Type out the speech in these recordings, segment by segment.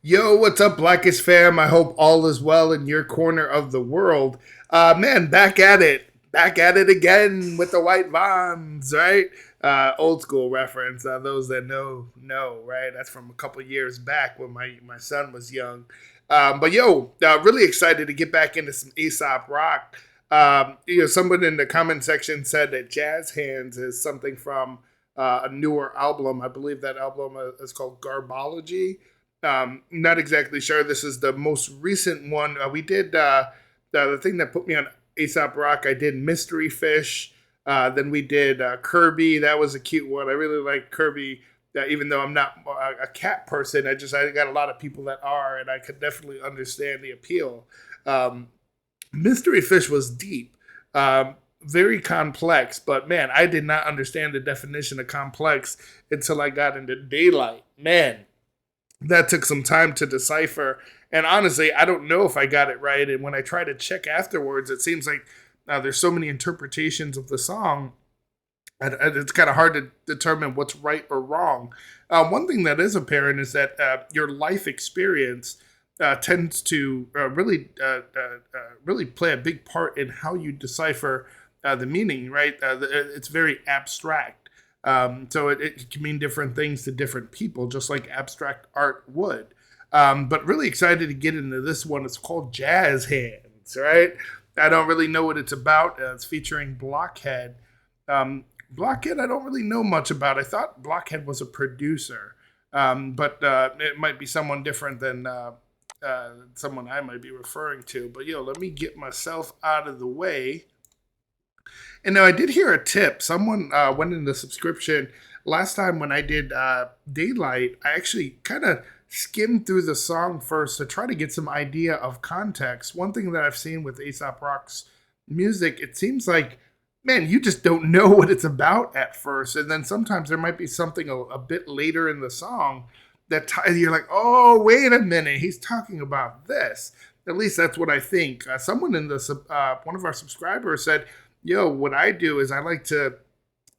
Yo, what's up, Blackest fam? I hope all is well in your corner of the world. Man, back at it. Back at it again with the white vans, right? Old school reference. Those that know, right? That's from a couple years back when my son was young. But yo, really excited to get back into some Aesop rock. Someone in the comment section said that Jazz Hands is something from a newer album. I believe that album is called Garbology. Not exactly sure. This is the most recent one. We did the thing that put me on Aesop Rock. I did Mystery Fish. Then we did Kirby. That was a cute one. I really like Kirby. Even though I'm not a cat person, I got a lot of people that are, and I could definitely understand the appeal. Um, Mystery Fish was deep, very complex, but man, I did not understand the definition of complex until I got into Daylight. Man, that took some time to decipher. And honestly, I don't know if I got it right. And when I try to check afterwards, it seems like there's so many interpretations of the song. And it's kind of hard to determine what's right or wrong. One thing that is apparent is that your life experience tends to really play a big part in how you decipher the meaning. Right? It's very abstract. So it can mean different things to different people, just like abstract art would. But really excited to get into this one. It's called Jazz Hands, right? I don't really know what it's about. It's featuring Blockhead. Blockhead, I don't really know much about. I thought Blockhead was a producer, but it might be someone different than someone I might be referring to. But let me get myself out of the way. And now I did hear a tip. Someone went in the subscription last time when I did Daylight. I actually kind of skimmed through the song first to try to get some idea of context. One thing that I've seen with Aesop Rock's music, it seems like, man, you just don't know what it's about at first. And then sometimes there might be something a bit later in the song that you're like, oh, wait a minute, he's talking about this. At least that's what I think. Someone in the one of our subscribers said, yo, what I do is I like to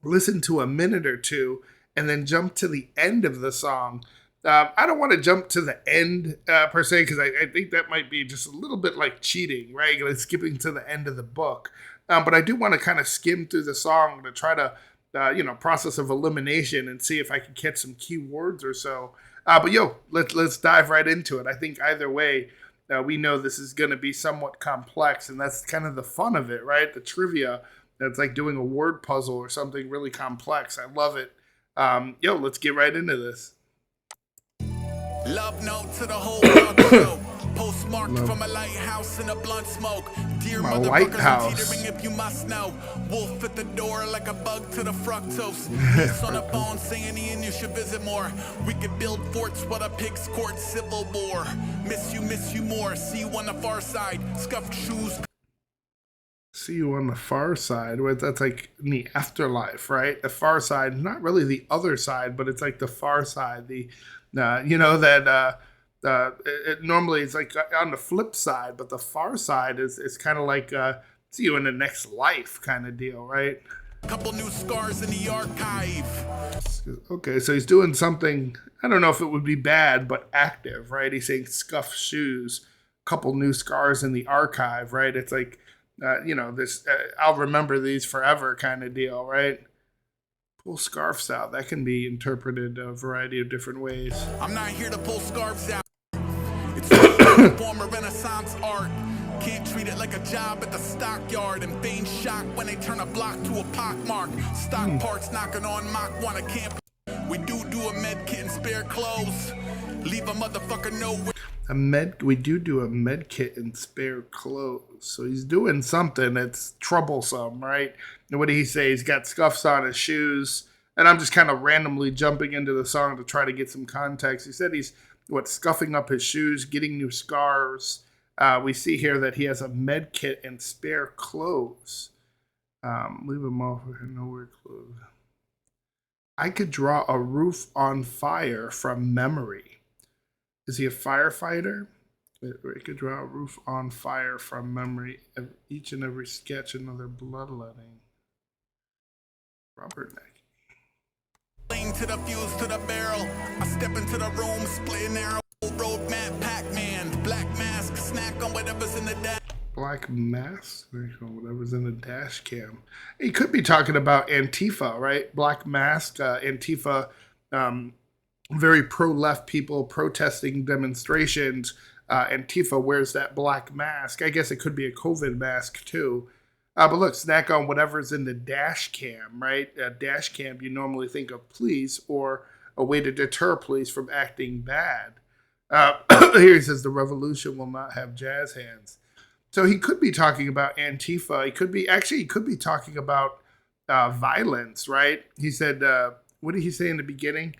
listen to a minute or two and then jump to the end of the song. I don't want to jump to the end per se, because I think that might be just a little bit like cheating, right? Like skipping to the end of the book. But I do want to kind of skim through the song to try to, process of elimination and see if I can catch some key words or so. But let's dive right into it. I think either way, we know this is going to be somewhat complex, and that's kind of the fun of it, right? The trivia. That's like doing a word puzzle or something really complex. I love it. Let's get right into this. Love note to the whole world. Postmarked from a lighthouse in a blunt smoke. Dear My motherfuckers, I'm lighthouse. teetering if you must know. Wolf at the door like a bug to the fructose. Niece on the phone saying Ian, you should visit more. We could build forts, what a pig's court civil war. Miss you more. See you on the far side. Scuffed shoes. See you on the far side. Where that's like in the afterlife, right? The far side, not really the other side, but it's like the far side. Normally it's like on the flip side, but the far side is kind of like see you in the next life kind of deal, right? Couple new scars in the archive. Okay, so he's doing something. I don't know if it would be bad, but active, right? He's saying scuffed shoes, couple new scars in the archive, right? It's like this. I'll remember these forever kind of deal, right? Pull scarves out. That can be interpreted a variety of different ways. I'm not here to pull scarves out. It's a form of Renaissance art. Can't treat it like a job at the stockyard and feign shock when they turn a block to a pockmark. Stock parts knocking on Mach 1 a camp. We do a med kit and spare clothes. Leave a motherfucker know where. We do a med kit and spare clothes. So he's doing something that's troublesome, right? And what did he say? He's got scuffs on his shoes. And I'm just kind of randomly jumping into the song to try to get some context. He said he's scuffing up his shoes, getting new scars. We see here that he has a med kit and spare clothes. Leave him off with nowhere clothes. I could draw a roof on fire from memory. Is he a firefighter? I could draw a roof on fire from memory. Each and every sketch another bloodletting. Robert Neck. To the fuse to the barrel. I step into the room, splitting arrow, roadmap, Pac-Man, black mask, snack on whatever's in the dash. Black mask, whatever's in the dash cam. He could be talking about Antifa, right? Black mask, Antifa, very pro-left people protesting demonstrations. Antifa wears that black mask. I guess it could be a COVID mask too. But look, snack on whatever's in the dash cam, right? Dash cam, you normally think of police or a way to deter police from acting bad. Here he says the revolution will not have jazz hands. So he could be talking about Antifa. He could be talking about violence, right? He said, what did he say in the beginning?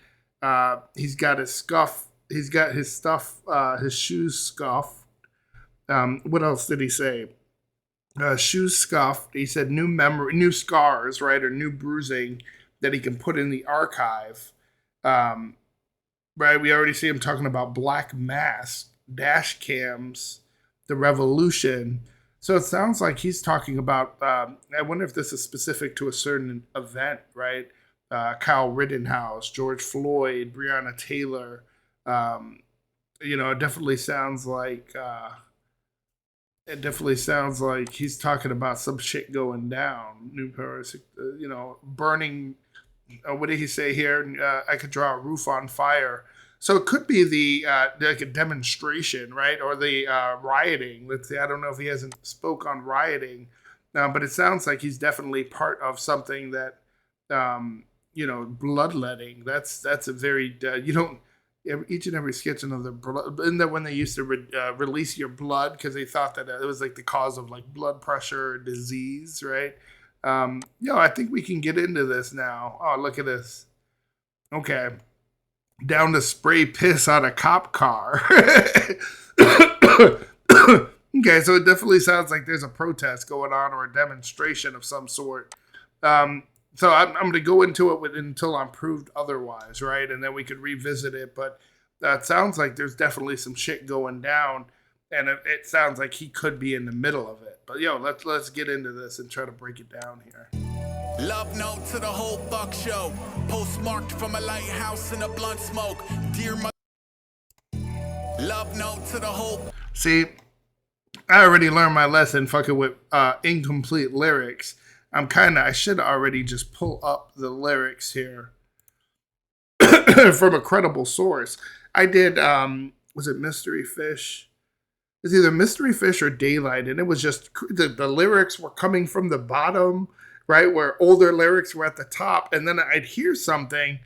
He's got his scuff. He's got his stuff, his shoes scuffed. What else did he say? Shoes scuffed. He said new scars, right, or new bruising that he can put in the archive. Right, we already see him talking about black mask, dash cams, the revolution. So it sounds like he's talking about, I wonder if this is specific to a certain event, right? Kyle Rittenhouse, George Floyd, Breonna Taylor. It definitely sounds like he's talking about some shit going down. New Paris, burning. What did he say here? I could draw a roof on fire. So it could be like a demonstration, right, or the rioting. Let's say I don't know if he hasn't spoke on rioting, but it sounds like he's definitely part of something that, bloodletting. That's a very each and every sketch another blood. Isn't that when they used to release your blood because they thought that it was like the cause of like blood pressure or disease, right? I think we can get into this now. Oh, look at this. Okay. Down to spray piss on a cop car. Okay, so it definitely sounds like there's a protest going on or a demonstration of some sort. So I'm going to go into it until I'm proved otherwise, right? And then we could revisit it. But it sounds like there's definitely some shit going down. And it sounds like he could be in the middle of it. But let's get into this and try to break it down here. Love note to the whole fuck show. Postmarked from a lighthouse in a blunt smoke. Dear mother. Love note to the whole. See, I already learned my lesson fucking with incomplete lyrics. I should already just pull up the lyrics here from a credible source. I did, was it Mystery Fish? It's either Mystery Fish or Daylight, and it was just the lyrics were coming from the bottom, right, where older lyrics were at the top, and then I'd hear something,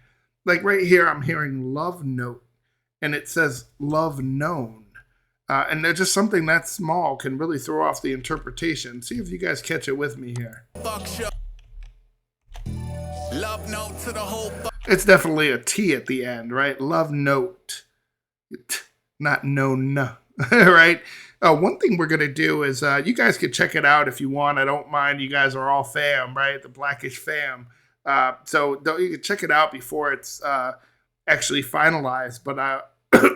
like right here, I'm hearing Love Note, and it says Love Known, and they're just something that small can really throw off the interpretation. See if you guys catch it with me here. Love note to the whole. It's definitely a T at the end, right? Love Note, not known. Right? One thing we're going to do is you guys can check it out if you want. I don't mind. You guys are all fam, right? The Blackish fam. So you can check it out before it's actually finalized. But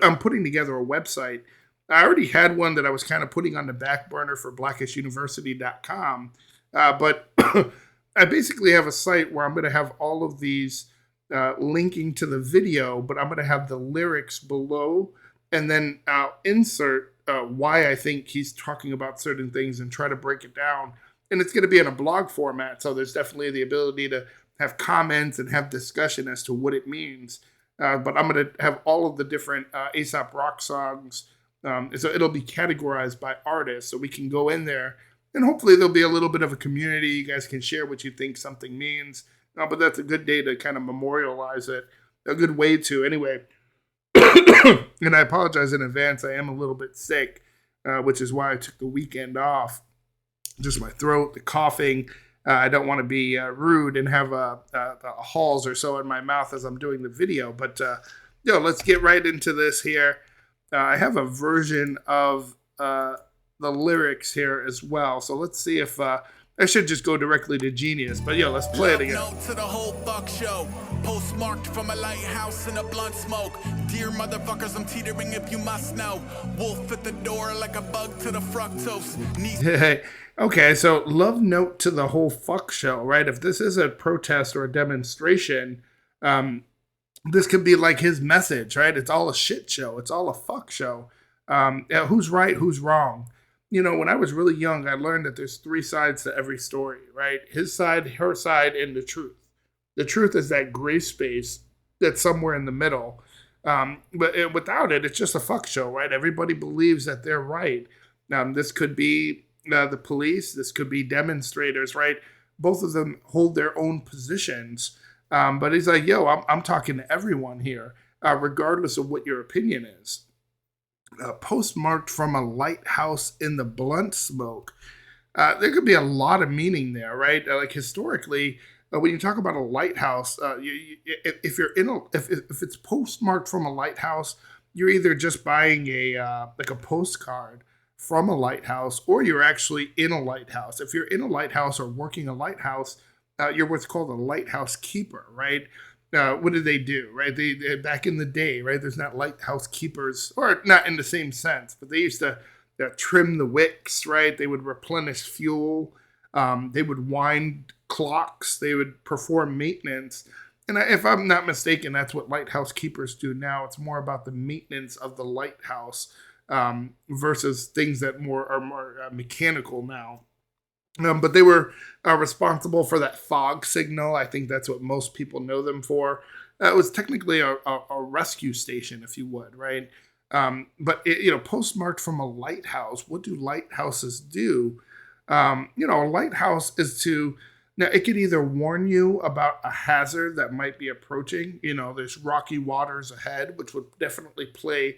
I'm putting together a website. I already had one that I was kind of putting on the back burner for blackishuniversity.com. But I basically have a site where I'm going to have all of these linking to the video, but I'm going to have the lyrics below. And then I'll insert why I think he's talking about certain things and try to break it down. And it's going to be in a blog format, so there's definitely the ability to have comments and have discussion as to what it means. But I'm going to have all of the different Aesop rock songs. So it'll be categorized by artists, so we can go in there. And hopefully there'll be a little bit of a community. You guys can share what you think something means. But that's a good day to kind of memorialize it. A good way to, anyway. And I apologize in advance. I am a little bit sick, which is why I took the weekend off. Just my throat, the coughing. I don't want to be rude and have a halls or so in my mouth as I'm doing the video. But, let's get right into this here. I have a version of the lyrics here as well. So let's see if I should just go directly to Genius. But let's play it again. Note to the whole fuck show. Postmarked from a lighthouse in a blunt smoke. Dear motherfuckers, I'm teetering if you must know. Wolf at the door like a bug to the fructose. Okay, so love note to the whole fuck show, right? If this is a protest or a demonstration, This could be like his message, right? It's all a shit show. It's all a fuck show. Yeah, who's right? Who's wrong? When I was really young, I learned that there's three sides to every story, right? His side, her side, and the truth. The truth is that gray space that's somewhere in the middle. But without it, it's just a fuck show, right? Everybody believes that they're right. This could be the police. This could be demonstrators, right? Both of them hold their own positions. But he's like, yo, I'm talking to everyone here, regardless of what your opinion is. Postmarked from a lighthouse in the blunt smoke. There could be a lot of meaning there, right? Like historically, when you talk about a lighthouse, if you're in if it's postmarked from a lighthouse, you're either just buying a like a postcard from a lighthouse, or you're actually in a lighthouse. If you're in a lighthouse or working a lighthouse, you're what's called a lighthouse keeper, right? What did they do, right? They back in the day, right? There's not lighthouse keepers, or not in the same sense, but they used to trim the wicks, right? They would replenish fuel. They would wind clocks. They would perform maintenance. And if I'm not mistaken, that's what lighthouse keepers do now. It's more about the maintenance of the lighthouse versus things that are more mechanical now. But they were responsible for that fog signal. I think that's what most people know them for. It was technically a rescue station, if you would, right? But postmarked from a lighthouse. What do lighthouses do? A lighthouse is to now it could either warn you about a hazard that might be approaching. There's rocky waters ahead, which would definitely play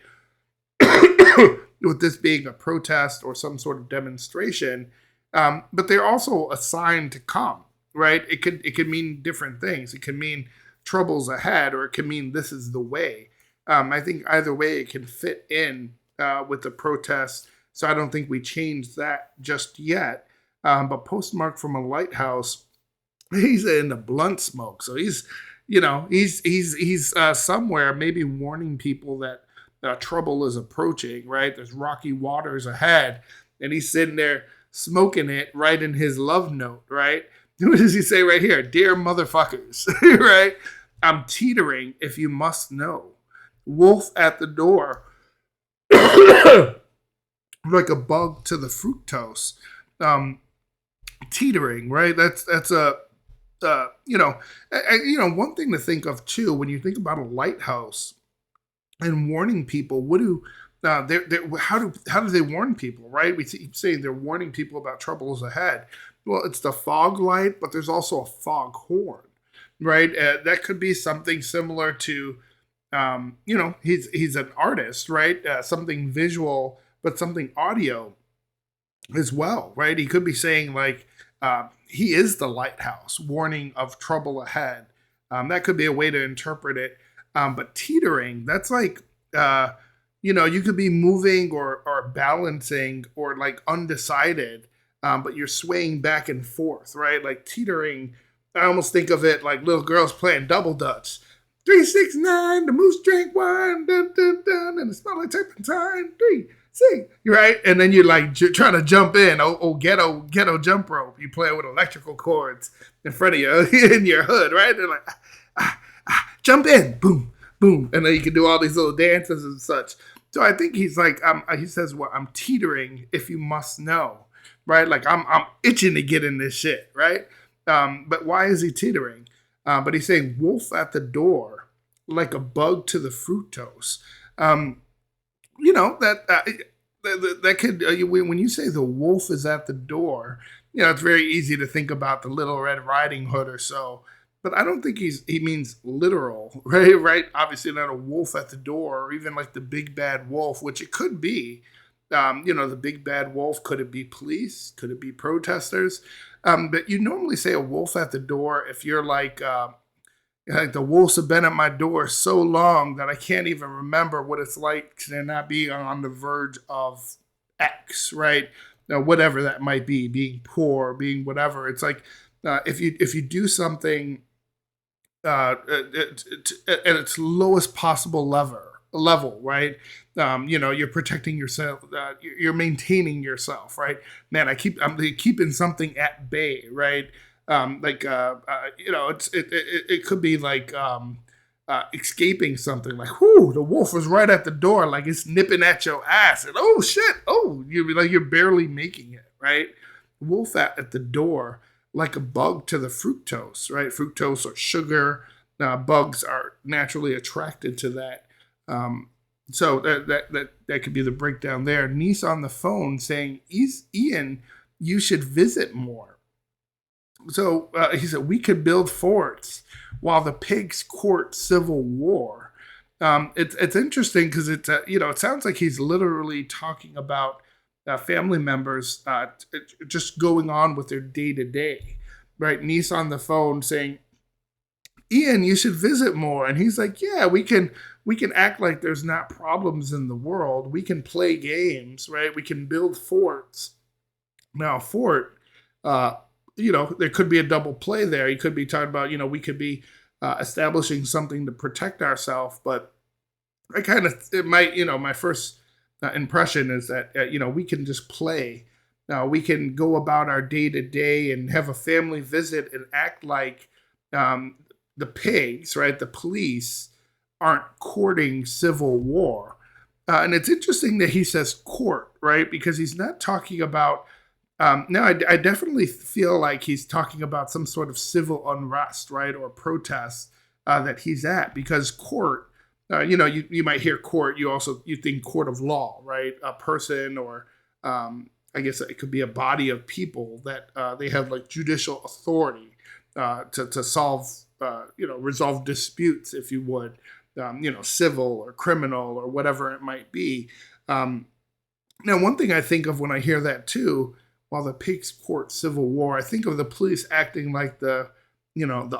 with this being a protest or some sort of demonstration. But they're also assigned to come, right? It could mean different things. It could mean troubles ahead, or it could mean this is the way. I think either way it can fit in with the protest. So I don't think we changed that just yet. But postmarked from a lighthouse, he's in the blunt smoke. So he's somewhere maybe warning people that trouble is approaching, right? There's rocky waters ahead, and he's sitting there smoking it right in his love note, right? What does he say right here? Dear motherfuckers, right? I'm teetering if you must know. Wolf at the door. Like a bug to the fructose. Teetering, right? That's a one thing to think of too when you think about a lighthouse and warning people. What do how do they warn people, right? We keep saying they're warning people about troubles ahead. Well, it's the fog light, but there's also a fog horn, right? That could be something similar to, he's an artist, right? Something visual, but something audio as well, right? He could be saying like he is the lighthouse, warning of trouble ahead. That could be a way to interpret it. But teetering, that's like you could be moving or balancing or like undecided, but you're swaying back and forth, right? Like teetering, I almost think of it like little girls playing double dutch. 3, 6, 9, the moose drank wine, dun, dun, dun, and it smelled like turpentine. 3, 6, right? And then you're like trying to jump in. Oh, ghetto jump rope. You play with electrical cords in front of you in your hood, right? They're like, jump in, boom, boom, and then you can do all these little dances and such. So I think he's like, he says, "Well, I'm teetering if you must know," right? Like I'm itching to get in this shit, right? But why is he teetering? But he's saying, "Wolf at the door, like a bug to the fructose." That could when you say the wolf is at the door, it's very easy to think about the Little Red Riding Hood or so. But I don't think he means literal, right? Right? Obviously not a wolf at the door, or even like the big bad wolf, which it could be. The big bad wolf. Could it be police? Could it be protesters? But you normally say a wolf at the door if you're like the wolves have been at my door so long that I can't even remember what it's like to not be on the verge of X, right? Now, whatever that might be, being poor, being whatever. It's like if you do something at its lowest possible level, right? You're protecting yourself. You're maintaining yourself, right? Man, I'm keeping something at bay, right? It could be like escaping something, like, whoo, the wolf was right at the door, like it's nipping at your ass, and oh shit, oh, you're barely making it, right? Wolf at the door, like a bug to the fructose, right? Fructose or sugar. Bugs are naturally attracted to that. So that could be the breakdown there. Niece on the phone saying, Ian, you should visit more. So he said, we could build forts while the pigs court civil war. It's interesting because it sounds like he's literally talking about family members just going on with their day to day, right? Niece on the phone saying, Ian, you should visit more, and he's like, yeah, we can act like there's not problems in the world. We can play games, right? We can build forts. Now, fort, uh, there could be a double play there. You could be talking about, we could be establishing something to protect ourselves, but my first impression is that, we can just play. Now, we can go about our day to day and have a family visit and act like um, the pigs, right? The police aren't courting civil war. And it's interesting that he says court, right? Because he's not talking about now, I definitely feel like he's talking about some sort of civil unrest, right, or protest that he's at. Because court, you might hear court, you think court of law, right? A person, or I guess it could be a body of people that they have like judicial authority to solve, resolve disputes, if you would, civil or criminal or whatever it might be. Now, one thing I think of when I hear that too, while the pigs court civil war, I think of the police acting like the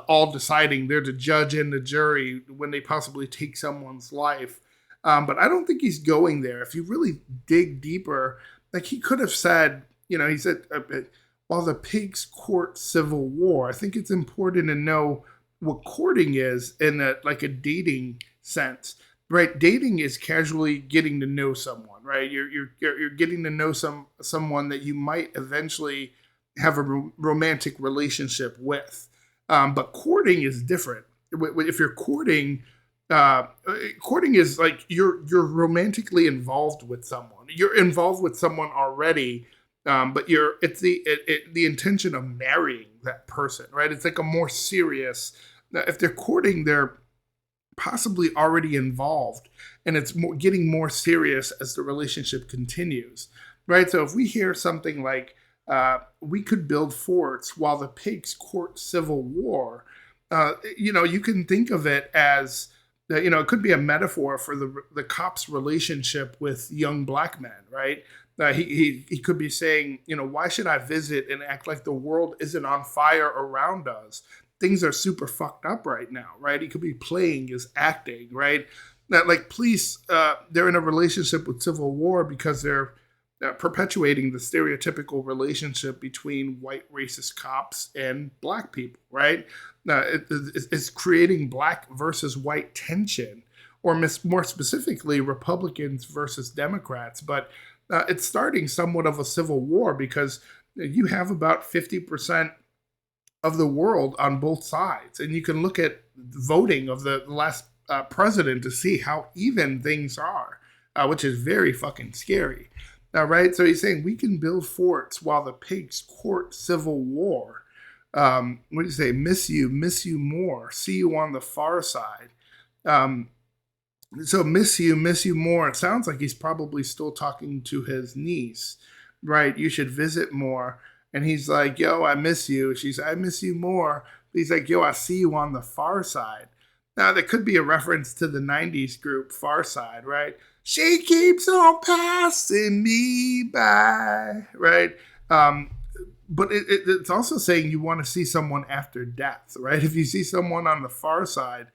all deciding, they're the judge and the jury when they possibly take someone's life. But I don't think he's going there. If you really dig deeper, like he could have said, he said, while the pigs court civil war, I think it's important to know what courting is in a dating sense. Right, dating is casually getting to know someone. Right, you're getting to know someone that you might eventually have a romantic relationship with. But courting is different. If you're courting is like you're romantically involved with someone. You're involved with someone already, but it's the intention of marrying that person. Right, it's like a more serious. If they're courting, they're possibly already involved, and it's getting more serious as the relationship continues, right? So if we hear something like we could build forts while the pigs court civil war, you can think of it as it could be a metaphor for the cop's relationship with young black men, right? He could be saying, why should I visit and act like the world isn't on fire around us? Things are super fucked up right now, right? He could be playing as acting, right? That like police, they're in a relationship with civil war because they're perpetuating the stereotypical relationship between white racist cops and black people, right? It's creating black versus white tension, or more specifically, Republicans versus Democrats. But it's starting somewhat of a civil war because you have about 50% of the world on both sides. And you can look at voting of the last president to see how even things are, which is very fucking scary. Right? So he's saying we can build forts while the pigs court civil war. What do you say? Miss you more. See you on the far side. So miss you more. It sounds like he's probably still talking to his niece, right? You should visit more. And he's like, yo, I miss you. She's, I miss you more. He's like, yo, I see you on the far side. Now, that could be a reference to the 90s group Far Side, right? She keeps on passing me by, right? But it's also saying you want to see someone after death, right? If you see someone on the far side,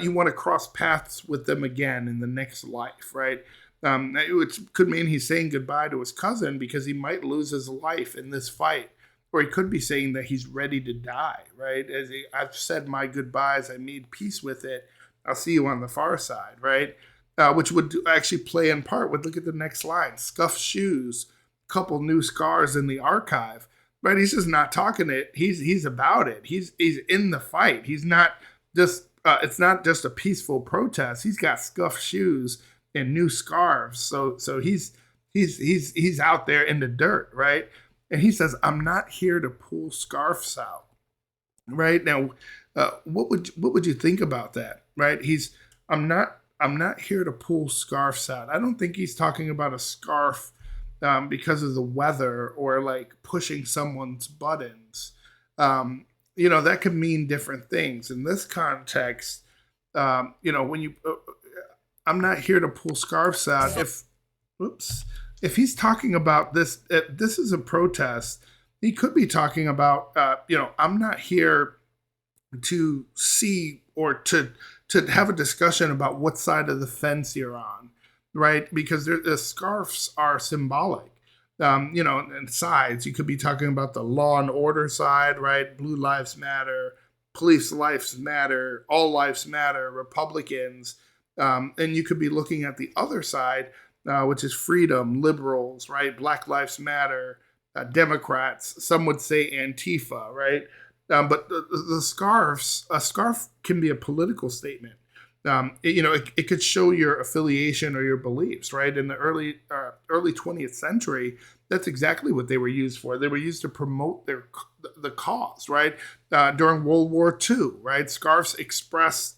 you want to cross paths with them again in the next life, right? Which could mean he's saying goodbye to his cousin because he might lose his life in this fight. Or he could be saying that he's ready to die, right? I've said my goodbyes, I made peace with it. I'll see you on the far side, right? Which would actually play in part with, look at the next line, scuffed shoes, couple new scars in the archive, right? He's just not talking it. He's about it. He's in the fight. He's not just it's not just a peaceful protest. He's got scuffed shoes and new scarves. So he's out there in the dirt, right? And he says, "I'm not here to pull scarves out." Right now, what would you think about that? Right? I'm not here to pull scarves out. I don't think he's talking about a scarf because of the weather or like pushing someone's buttons. That could mean different things. In this context, when I'm not here to pull scarves out. If he's talking about this, if this is a protest. He could be talking about, I'm not here to see or to have a discussion about what side of the fence you're on, right? Because the scarves are symbolic, and sides. You could be talking about the law and order side, right? Blue lives matter, police lives matter, all lives matter, Republicans, and you could be looking at the other side, which is freedom, liberals, right? Black lives matter, Democrats. Some would say Antifa, right? But the scarves, a scarf can be a political statement. It could show your affiliation or your beliefs, right? In the early 20th century, that's exactly what they were used for. They were used to promote the cause, right? During World War II, right? Scarves expressed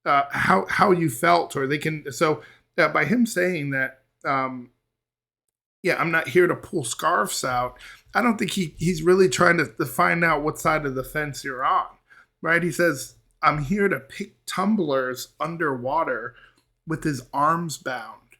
how you felt, or they can. So by him saying that, I'm not here to pull scarves out. I don't think he's really trying to find out what side of the fence you're on, right? He says, "I'm here to pick tumblers underwater with his arms bound."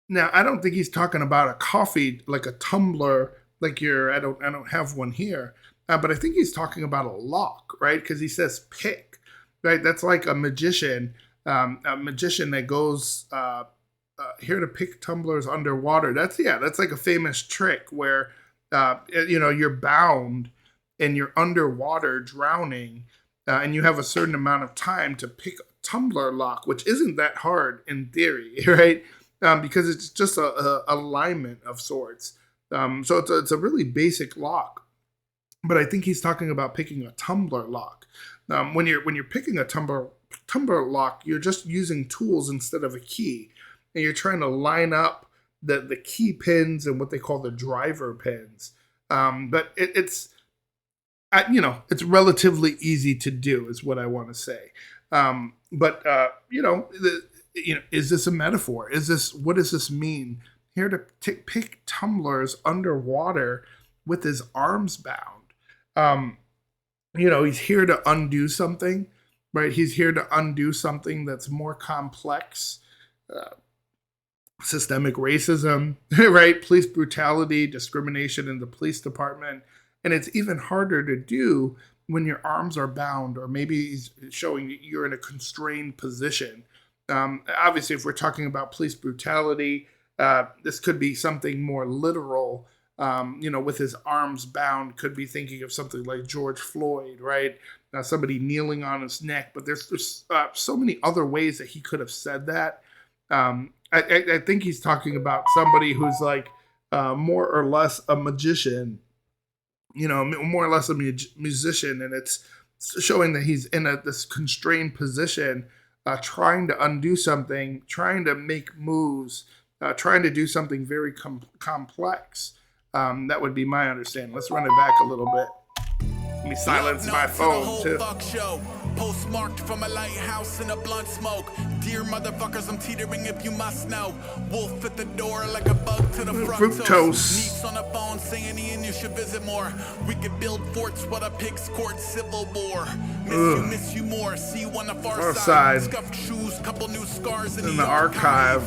Now, I don't think he's talking about a coffee, like a tumbler, like I don't have one here, but I think he's talking about a lock, right? Because he says pick, right? That's like a magician that goes here to pick tumblers underwater. That's like a famous trick where you're bound and you're underwater drowning, and you have a certain amount of time to pick a tumbler lock, which isn't that hard in theory, right? Because it's just a alignment of sorts. So it's a really basic lock. But I think he's talking about picking a tumbler lock. When you're picking a tumbler lock, you're just using tools instead of a key, and you're trying to line up the key pins and what they call the driver pins. But it's relatively easy to do, is what I want to say. Is this a metaphor? What does this mean? Here to pick tumblers underwater with his arms bound. He's here to undo something, right? He's here to undo something that's more complex. Systemic racism, right? Police brutality, discrimination in the police department. And it's even harder to do when your arms are bound, or maybe he's showing that you're in a constrained position. Obviously, if we're talking about police brutality, this could be something more literal. With his arms bound, could be thinking of something like George Floyd, right? Somebody kneeling on his neck. But there's so many other ways that he could have said that. I think he's talking about somebody who's like more or less a magician, more or less a musician, and it's showing that he's in this constrained position, trying to undo something, trying to make moves, trying to do something very complex. That would be my understanding. Let's run it back a little bit. Let me silence my phone too. Postmarked from a lighthouse in a blunt smoke. Dear motherfuckers, I'm teetering if you must know. Wolf at the door like a bug to the fructose. Niece on the phone saying Ian, you should visit more. We could build forts, what a pig's court civil war. Miss you more. See you on the far side. Scuffed shoes, couple new scars in the archive.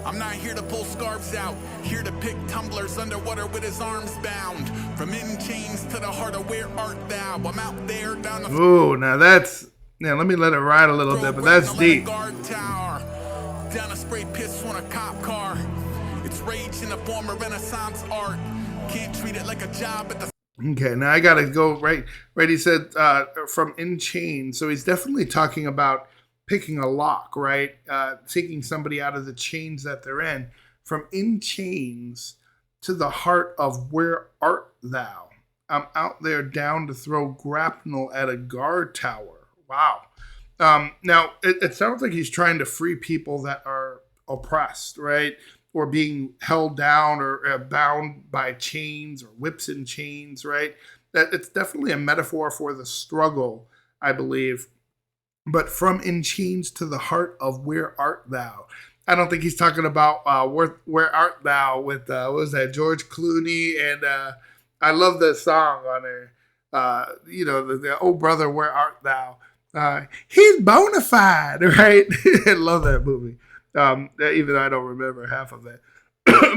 I'm not here to pull scarves out, here to pick tumblers underwater with his arms bound. From in chains to the heart of where art thou? I'm out there down the... Ooh, now that's... Yeah, let me let it ride a little bit, but that's deep. Guard tower, down a spray piss on a cop car. It's rage in the form of Renaissance art. Can't treat it like a job at the... Okay, now I gotta go right. He said from in chains, so he's definitely talking about picking a lock, right? Taking somebody out of the chains that they're in. From in chains to the heart of where art thou? I'm out there down to throw grapnel at a guard tower. Wow. Now, it sounds like he's trying to free people that are oppressed, right? Or being held down or bound by chains or whips and chains, right? That it's definitely a metaphor for the struggle, I believe. But from in chains to the heart of where art thou? I don't think he's talking about where art thou with what was that, George Clooney, and I love the song on there. The oh brother, where art thou? He's bona fide, right? I love that movie. Even though I don't remember half of it,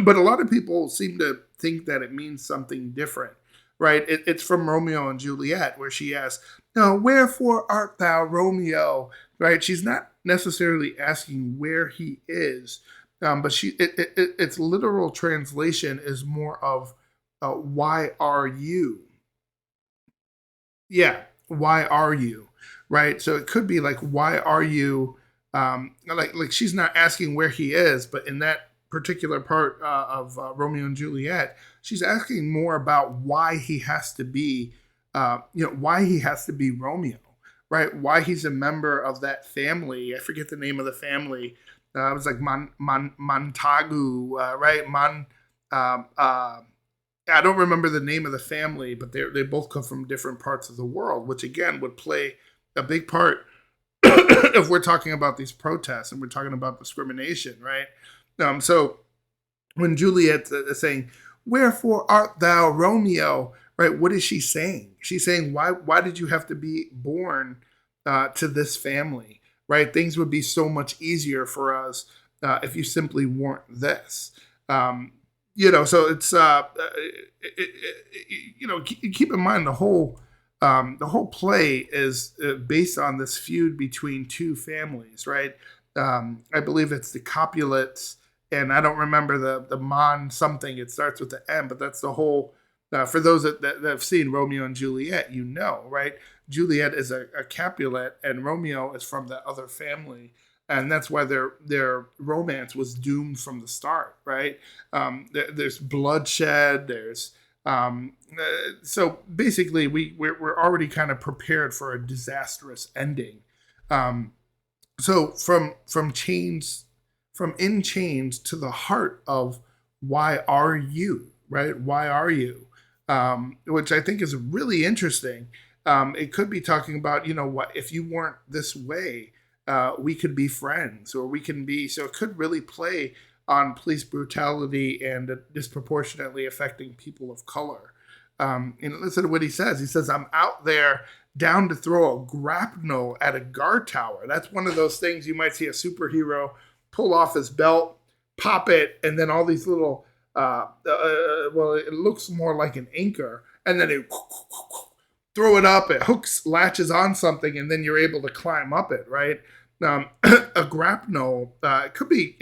but a lot of people seem to think that it means something different, right? It's from Romeo and Juliet, where she asks, "No, wherefore art thou, Romeo?" Right? She's not necessarily asking where he is, but its literal translation is more of, "Why are you?" Yeah, why are you? Right? So it could be like, why are you? Like she's not asking where he is, but in that particular part of Romeo and Juliet, she's asking more about why he has to be, why he has to be Romeo, right? Why he's a member of that family. I forget the name of the family. It was like Montagu, right? I don't remember the name of the family, but they both come from different parts of the world, which again would play a big part if we're talking about these protests and we're talking about discrimination, right? So when Juliet is saying, "Wherefore art thou, Romeo?" Right? What is she saying? She's saying, "Why did you have to be born to this family?" Right? Things would be so much easier for us if you simply weren't this. Um, so it's keep in mind the whole play is based on this feud between two families, right? I believe it's the Copulets, and I don't remember the Mon something. It starts with the M, but that's the whole. For those that have seen Romeo and Juliet, right? Juliet is a Capulet, and Romeo is from the other family, and that's why their romance was doomed from the start, right? There's bloodshed. So basically, we're already kind of prepared for a disastrous ending. Um, so from in chains to the heart of why are you, right? Why are you? Which I think is really interesting. It could be talking about, what if you weren't this way, we could be friends, or we can be. So it could really play on police brutality and disproportionately affecting people of color. Listen to what he says. He says, "I'm out there down to throw a grapnel at a guard tower." That's one of those things you might see a superhero pull off his belt, pop it, and then all these little, well, it looks more like an anchor, and then it throw it up, it hooks, latches on something, and then you're able to climb up it, right? A grapnel, it could be,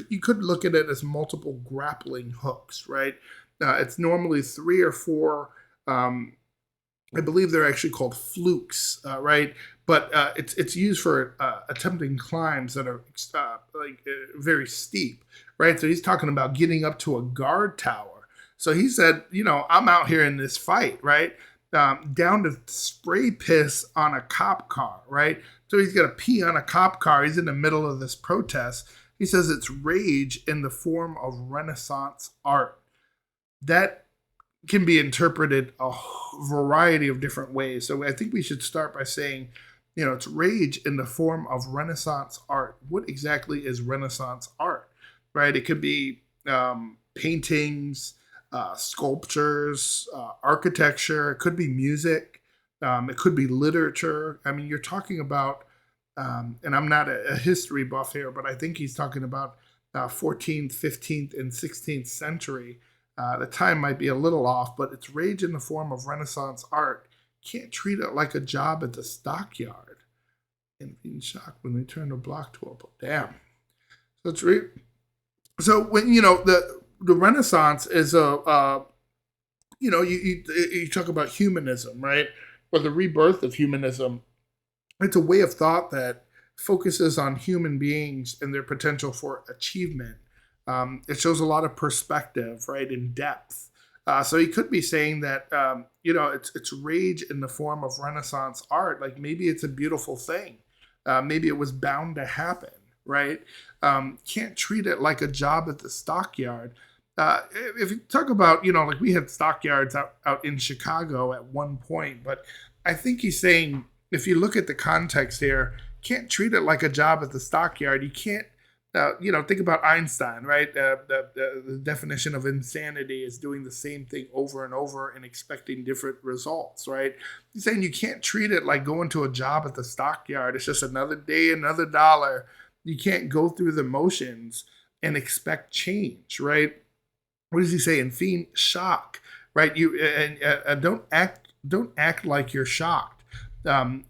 you could look at it as multiple grappling hooks, right? It's normally 3 or 4. I believe they're actually called flukes, right? But it's used for attempting climbs that are very steep, right? So he's talking about getting up to a guard tower. So he said, I'm out here in this fight, right? Down to spray piss on a cop car, right? So he's got to pee on a cop car. He's in the middle of this protest. He says it's rage in the form of Renaissance art. That can be interpreted a variety of different ways. So I think we should start by saying, it's rage in the form of Renaissance art. What exactly is Renaissance art, right? It could be paintings, sculptures, architecture. It could be music. It could be literature. I mean, you're talking about, and I'm not a history buff here, but I think he's talking about 14th, 15th, and 16th century. The time might be a little off, but it's rage in the form of Renaissance art. Can't treat it like a job at the stockyard. And being shocked when they turn the block to a damn. So it's so when the Renaissance is you talk about humanism, right? Or the rebirth of humanism. It's a way of thought that focuses on human beings and their potential for achievement. It shows a lot of perspective, right, and depth. So he could be saying that it's rage in the form of Renaissance art. Like maybe it's a beautiful thing. Maybe it was bound to happen, right? Can't treat it like a job at the stockyard. If you talk about, like we had stockyards out in Chicago at one point, but I think he's saying, if you look at the context here, can't treat it like a job at the stockyard. You can't, think about Einstein, right? The definition of insanity is doing the same thing over and over and expecting different results, right? He's saying you can't treat it like going to a job at the stockyard. It's just another day, another dollar. You can't go through the motions and expect change, right? What does he say? And fiend shock, right? You and don't act like you're shocked.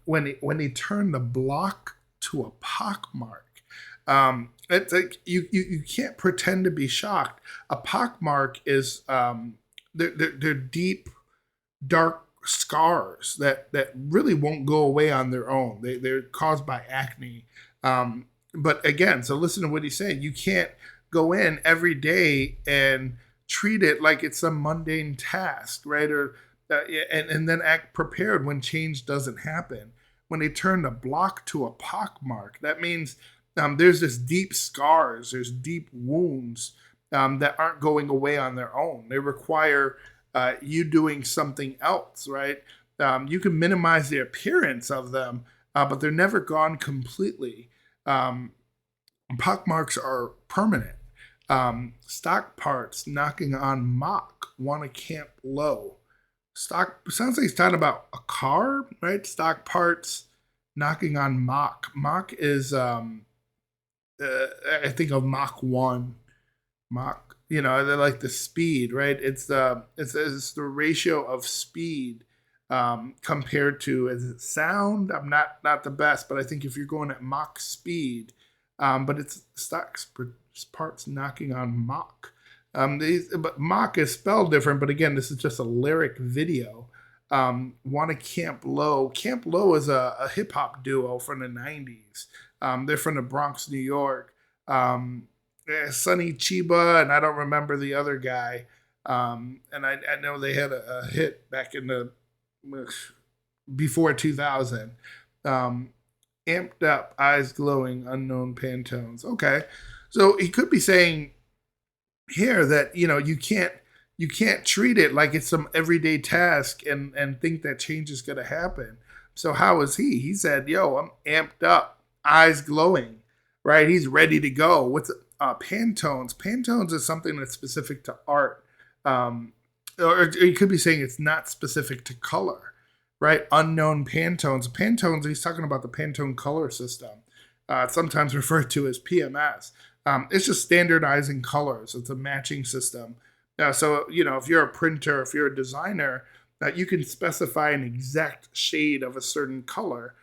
When he turned the block to a pockmark, it's like you can't pretend to be shocked. A pockmark is they're deep, dark scars that really won't go away on their own. They're caused by acne. But again, so listen to what he's saying. You can't go in every day and treat it like it's some mundane task, right? Or and then act prepared when change doesn't happen. When they turn the block to a pockmark, that means there's this deep scars, there's deep wounds that aren't going away on their own. They require you doing something else, right? You can minimize the appearance of them, but they're never gone completely. Pockmarks are permanent. Stock parts knocking on mock, want to camp low. Stock sounds like he's talking about a car, right? Stock parts knocking on mock. Mock is I think of Mach 1. Mach, they're like the speed, right? It's the ratio of speed compared to, is it sound? I'm not the best, but I think if you're going at Mach speed, but it's stocks parts knocking on Mach. But Mach is spelled different, but again, this is just a lyric video. Want to Camp Low. Camp Low is a hip hop duo from the 90s. They're from the Bronx, New York. Sonny Chiba, and I don't remember the other guy. And I know they had a hit back in the before 2000. Amped up, eyes glowing, unknown Pantones. Okay, so he could be saying here that you can't treat it like it's some everyday task and think that change is going to happen. So how is he? He said, "Yo, I'm amped up, eyes glowing." Right? He's ready to go. What's Pantones? Pantones is something that's specific to art. Or he could be saying it's not specific to color, right? Unknown Pantones. Pantones, he's talking about the Pantone color system, sometimes referred to as PMS. It's just standardizing colors. It's a matching system. So, if you're a printer, if you're a designer, you can specify an exact shade of a certain color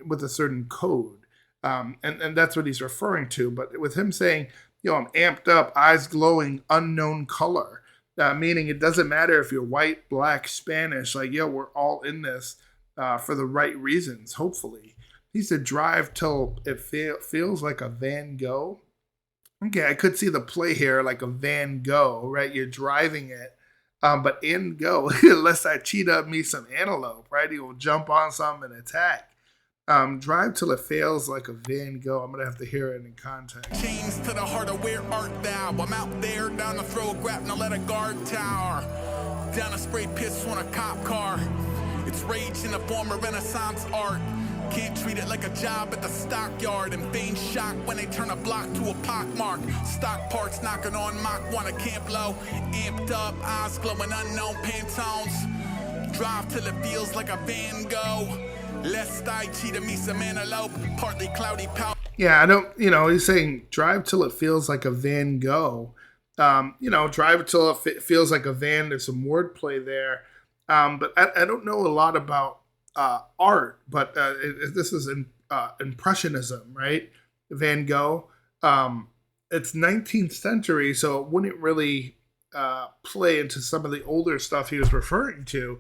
with a certain code. And that's what he's referring to. But with him saying, I'm amped up, eyes glowing, unknown color, meaning it doesn't matter if you're white, black, Spanish, we're all in this for the right reasons, hopefully. He said, drive till it feels like a Van Gogh. Okay, I could see the play here like a Van Gogh, right? You're driving it, but in go, unless I cheat up me some antelope, right? He will jump on something and attack. Drive till it fails like a Van Gogh. I'm gonna have to hear it in context. Chains to the heart of where art thou? I'm out there down the throat, grabbing a letter guard tower. Down a spray pistol on a cop car. It's rage in the form of Renaissance art. Can't treat it like a job at the stockyard and feign shock when they turn a block to a pockmark. Stock parts knocking on Mach 1 a Camp Low. Amped up, eyes glowing, unknown Pantones. Drive till it feels like a Van Gogh. Lest I cheat me some antelope, partly cloudy powder. Yeah, I don't, he's saying drive till it feels like a Van Gogh. Drive till it feels like a van. There's some wordplay there. But I don't know a lot about art, but this is Impressionism, right? Van Gogh. It's 19th century, so it wouldn't really play into some of the older stuff he was referring to.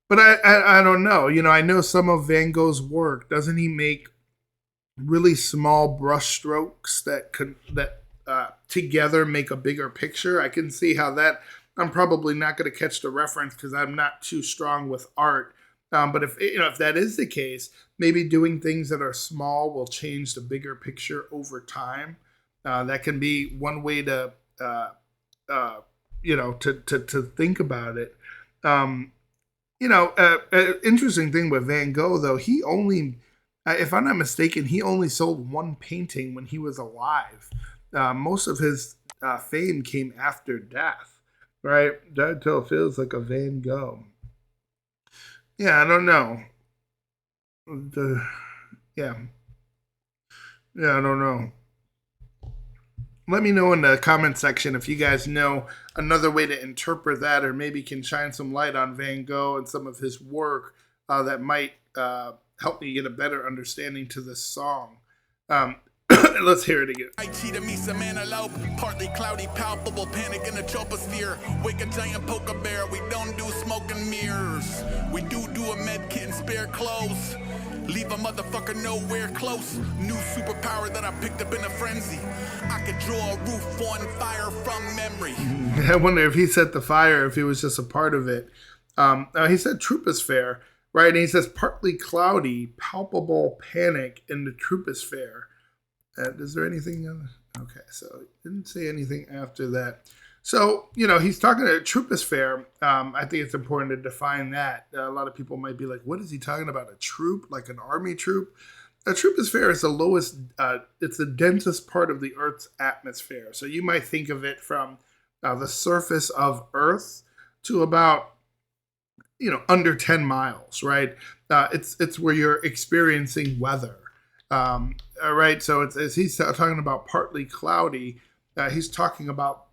But I don't know. I know some of Van Gogh's work. Doesn't he make really small brush strokes that together make a bigger picture? I can see how that. I'm probably not going to catch the reference because I'm not too strong with art. But if that is the case, maybe doing things that are small will change the bigger picture over time. That can be one way to uh, to think about it. Um, interesting thing with Van Gogh, though, he only, if I'm not mistaken, he only sold one painting when he was alive. Most of his fame came after death, right? That still feels like a Van Gogh. Yeah, I don't know. The, yeah, yeah, I don't know. Let me know in the comment section if you guys know another way to interpret that, or maybe can shine some light on Van Gogh and some of his work that might help me get a better understanding to this song. Um, let's hear it again. I cheated me some antelope, partly cloudy, palpable panic in the troposphere. Wake a giant poker bear, we don't do smoke and mirrors. We do a med kit and spare clothes. Leave a motherfucker nowhere close. New superpower that I picked up in a frenzy. I could draw a roof on fire from memory. I wonder if he set the fire, if he was just a part of it. He said troposphere, right? And he says partly cloudy, palpable panic in the troposphere. Is there anything? Okay, so didn't say anything after that. So, he's talking to troposphere. I think it's important to define that. A lot of people might be like, what is he talking about? A troop, like an army troop? A troposphere is the lowest, it's the densest part of the Earth's atmosphere. So you might think of it from the surface of Earth to about, under 10 miles, right? It's where you're experiencing weather. All right, so as he's talking about partly cloudy, he's talking about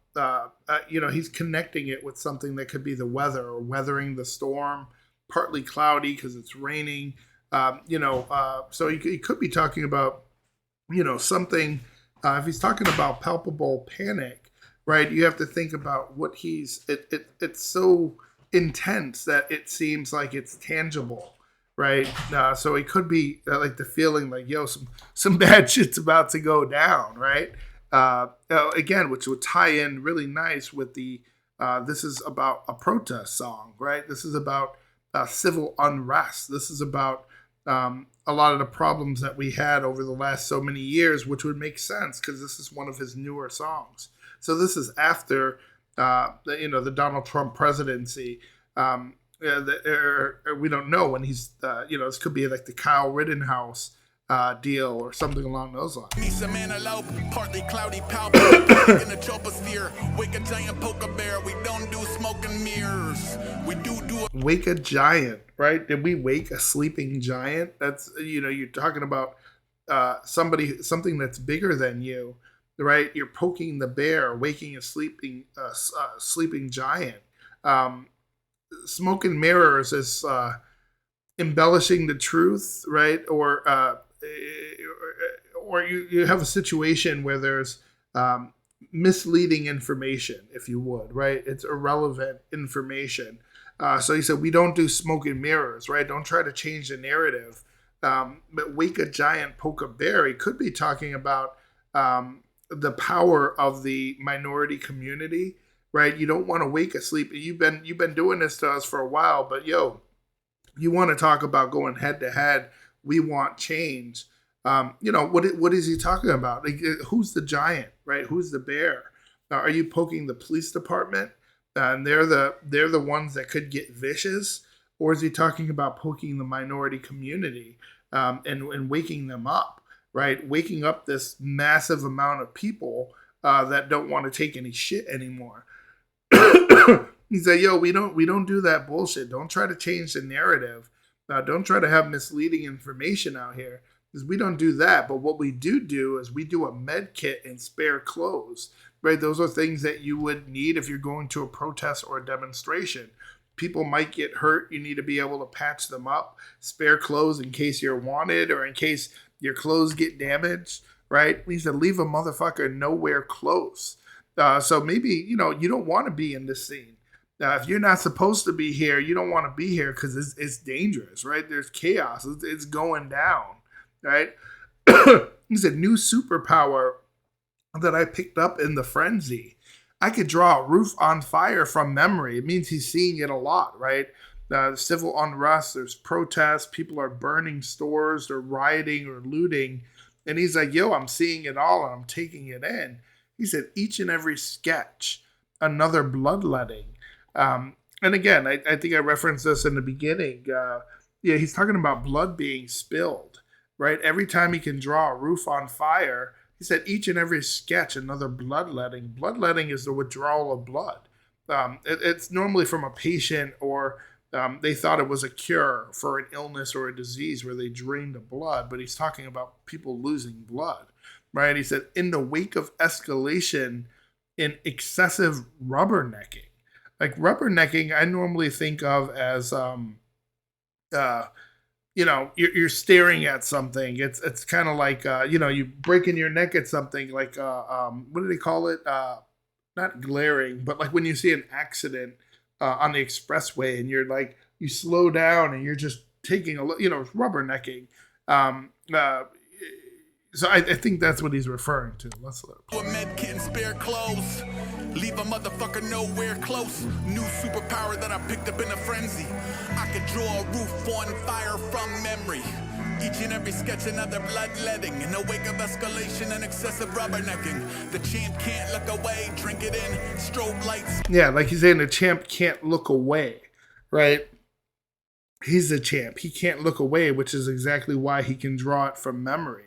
he's connecting it with something that could be the weather or weathering the storm. Partly cloudy because it's raining. So he could be talking about something. If he's talking about palpable panic, right? You have to think about what it's so intense that it seems like it's tangible, right? So it could be like the feeling like, yo, some bad shit's about to go down, right? Again, which would tie in really nice with the this is about a protest song, right? This is about civil unrest. This is about a lot of the problems that we had over the last so many years, which would make sense because this is one of his newer songs. So this is after the Donald Trump presidency. We don't know when he's this could be like the Kyle Rittenhouse deal or something along those lines. Me some antelope, partly cloudy, palpable in the troposphere. Wake a giant poker bear, we don't do smoke and mirrors. We do wake a giant, right? Did we wake a sleeping giant? That's you're talking about something that's bigger than you, right? You're poking the bear, waking a sleeping giant. Smoke and mirrors is embellishing the truth, right? Or you have a situation where there's misleading information, if you would, right? It's irrelevant information. So he said, we don't do smoke and mirrors, right? Don't try to change the narrative. But wake a giant, poke a bear. He could be talking about the power of the minority community, right? You don't want to wake a sleep. You've been doing this to us for a while, but you want to talk about going head to head. We want change. What is he talking about? Like, who's the giant, right? Who's the bear? Are you poking the police department? And they're the ones that could get vicious, or is he talking about poking the minority community and waking them up, right? Waking up this massive amount of people that don't want to take any shit anymore. He said, "Yo, we don't do that bullshit. Don't try to change the narrative. Don't try to have misleading information out here, because we don't do that. But what we do is we do a med kit and spare clothes, right? Those are things that you would need if you're going to a protest or a demonstration. People might get hurt. You need to be able to patch them up. Spare clothes in case you're wanted or in case your clothes get damaged, right? We need to leave a motherfucker nowhere close. So maybe, you don't want to be in this scene. If you're not supposed to be here, you don't want to be here because it's dangerous, right? There's chaos. It's going down, right? He's a new superpower that I picked up in the frenzy. I could draw a roof on fire from memory. It means he's seeing it a lot, right? civil unrest, there's protests, people are burning stores, they're rioting or looting. And he's like, yo, I'm seeing it all and I'm taking it in. He said, each and every sketch, another bloodletting. And again, I think I referenced this in the beginning. Yeah, he's talking about blood being spilled, right? Every time he can draw a roof on fire, he said each and every sketch, another bloodletting. Bloodletting is the withdrawal of blood. It's normally from a patient or they thought it was a cure for an illness or a disease where they drained the blood, but he's talking about people losing blood, right? He said, in the wake of escalation in excessive rubbernecking. Like rubbernecking, I normally think of as, uh, you're staring at something. It's kind of like, you breaking your neck at something. Like, what do they call it? Not glaring, but like when you see an accident on the expressway and you're like, you slow down and you're just taking a look, rubbernecking. So I think that's what he's referring to. Let's look. Med kit and spare clothes. Leave a motherfucker nowhere close. New superpower that I picked up in a frenzy. I could draw a roof on fire from memory. Each and every sketch another bloodletting. In the wake of escalation and excessive rubbernecking. The champ can't look away, drink it in, strobe lights. Yeah, like he's saying the champ can't look away, right? He's the champ. He can't look away, which is exactly why he can draw it from memory.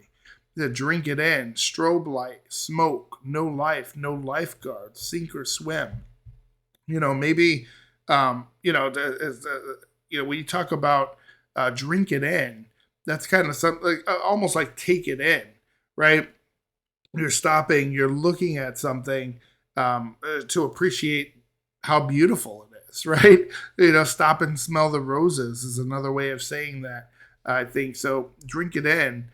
To drink it in, strobe light, smoke, no life, no lifeguard, sink or swim. Maybe, when you talk about drink it in, that's kind of something like, almost like take it in, right? You're stopping, you're looking at something to appreciate how beautiful it is, right? Stop and smell the roses is another way of saying that, I think. So drink it in.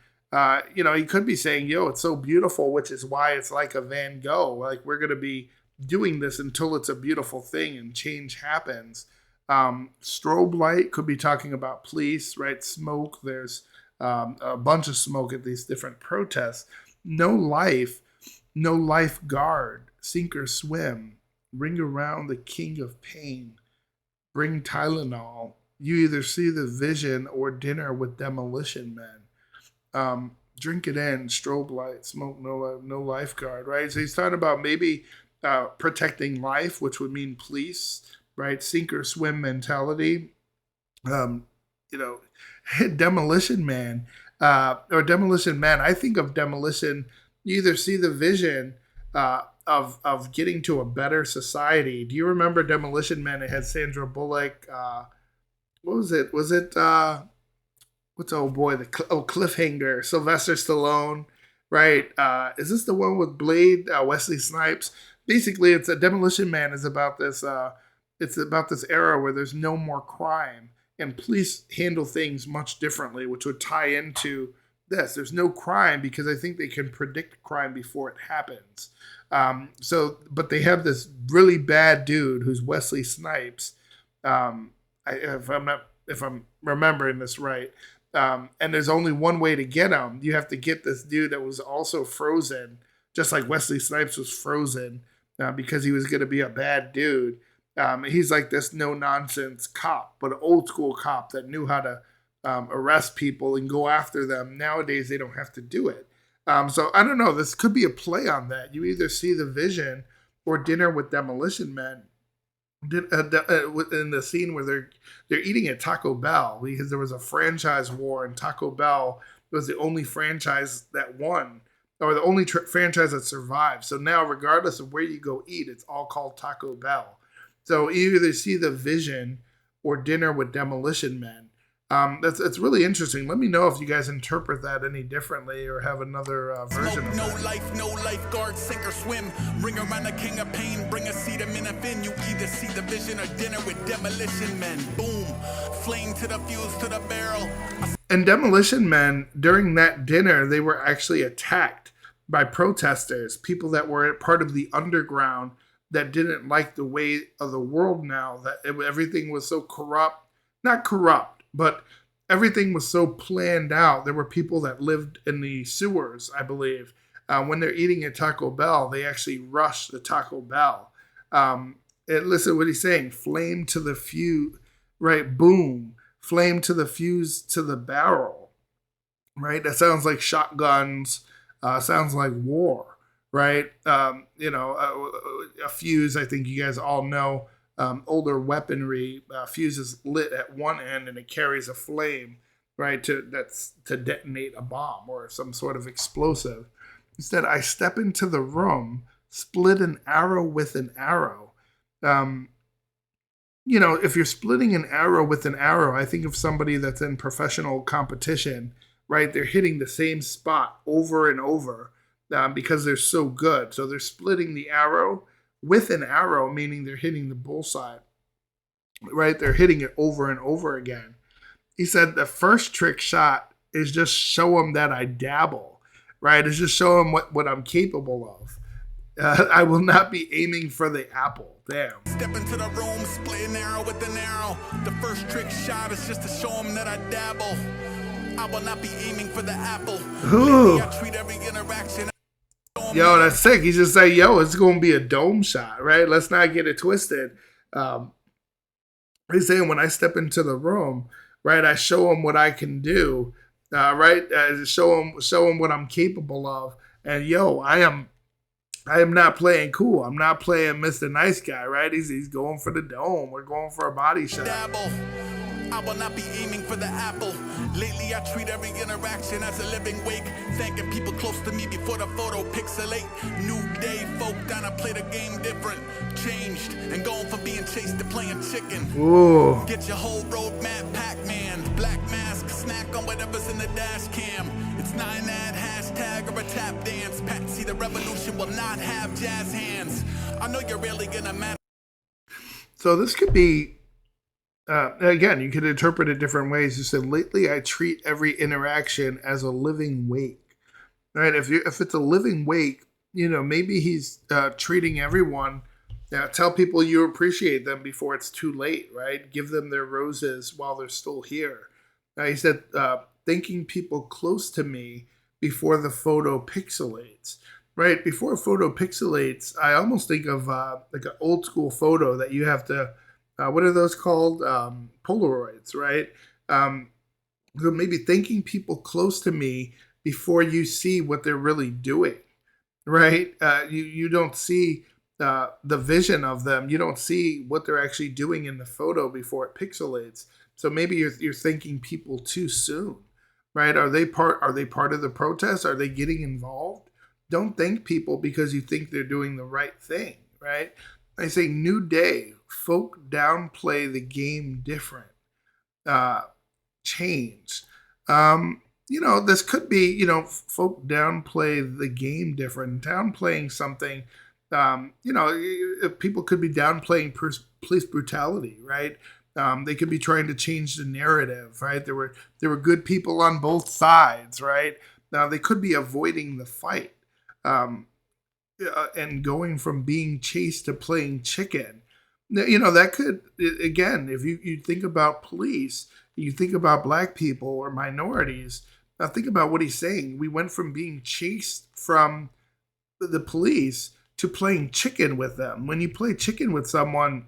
He could be saying, yo, it's so beautiful, which is why it's like a Van Gogh. Like, we're going to be doing this until it's a beautiful thing and change happens. Strobe light could be talking about police, right? Smoke. There's a bunch of smoke at these different protests. No life, no lifeguard. Sink or swim. Ring around the king of pain. Bring Tylenol. You either see the vision or dinner with demolition men. Drink it in, strobe light, smoke, no lifeguard, right? So he's talking about maybe protecting life, which would mean police, right? Sink or swim mentality. Demolition man, or demolition man. I think of demolition. You either see the vision of getting to a better society. Do you remember Demolition Man? It had Sandra Bullock. What was it? Was it? What's Cliffhanger, Sylvester Stallone, right? Is this the one with Blade, Wesley Snipes? Basically, it's a Demolition Man is about this. It's about this era where there's no more crime and police handle things much differently, which would tie into this. There's no crime because I think they can predict crime before it happens. But they have this really bad dude who's Wesley Snipes. If I'm remembering this right. And there's only one way to get him. You have to get this dude that was also frozen, just like Wesley Snipes was frozen because he was going to be a bad dude. He's like this no-nonsense cop, but an old-school cop that knew how to arrest people and go after them. Nowadays, they don't have to do it. So I don't know. This could be a play on that. You either see the vision or dinner with demolition men. In the scene where they're eating at Taco Bell because there was a franchise war and Taco Bell was the only franchise that won or the only franchise that survived. So now, regardless of where you go eat, it's all called Taco Bell. So you either see the vision or dinner with demolition men. That's really interesting. Let me know if you guys interpret that any differently or have another version of no that. life, no lifeguard, sink or swim. Bring around the king of pain, bring a seat in a fin. You either see the vision or dinner with demolition men. Boom, flame to the fuse to the barrel. And demolition men, during that dinner, they were actually attacked by protesters, people that were part of the underground that didn't like the way of the world now, that everything was so corrupt, not corrupt, but everything was so planned out. There were people that lived in the sewers, I believe. When they're eating at Taco Bell, they actually rush the Taco Bell. Listen to what he's saying. Flame to the fuse, right? Boom, flame to the fuse to the barrel, right? That sounds like shotguns, sounds like war, right? A fuse, I think you guys all know, older weaponry, fuse is lit at one end and it carries a flame, right? That's to detonate a bomb or some sort of explosive. Instead, I step into the room, split an arrow with an arrow. Um, if you're splitting an arrow with an arrow, I think of somebody that's in professional competition, right? They're hitting the same spot over and over because they're so good. So they're splitting the arrow with an arrow, meaning they're hitting the bullseye, right? They're hitting it over and over again. He said the first trick shot is just show them that I dabble, right? It's just show them what I'm capable of. I will not be aiming for the apple. Damn. Step into the room, split an arrow with an arrow. The first trick shot is just to show them that I dabble. I will not be aiming for the apple. Lately, I treat every interaction. Yo, that's sick. He just say, yo, it's going to be a dome shot, right? Let's not get it twisted. He's saying when I step into the room, right, I show him what I can do, right? Show him what I'm capable of. And yo, I am not playing cool. I'm not playing Mr. Nice Guy, right? He's going for the dome. We're going for a body shot. Dabble. I will not be aiming for the apple. Lately, I treat every interaction as a living wake. Thanking people close to me before the photo pixelate. New day, folk down, I play the game different. Changed and going from being chased to playing chicken. Ooh. Get your whole roadmap, Pac-Man. Black mask, snack on whatever's in the dash cam. It's 9ad hashtag or a tap dance. Patsy, the revolution will not have jazz hands. I know you're really gonna matter. So this could be, again, you could interpret it different ways. You said, lately I treat every interaction as a living wake, right? If it's a living wake, maybe he's treating everyone. Tell people you appreciate them before it's too late, right? Give them their roses while they're still here. He said, thanking people close to me before the photo pixelates, right? Before a photo pixelates, I almost think of like an old school photo that you have to, what are those called? Polaroids, right? So maybe thanking people close to me before you see what they're really doing, right? You don't see the vision of them. You don't see what they're actually doing in the photo before it pixelates. So maybe you're thanking people too soon, right? Are they part of the protest? Are they getting involved? Don't thank people because you think they're doing the right thing, right? I say new day. Folk downplay the game different. Change. This could be, folk downplay the game different. Downplaying something, people could be downplaying police brutality, right? They could be trying to change the narrative, right? There were good people on both sides, right? Now they could be avoiding the fight, and going from being chased to playing chicken. That could, again, if you think about police, you think about black people or minorities. Now think about what he's saying. We went from being chased from the police to playing chicken with them. When you play chicken with someone,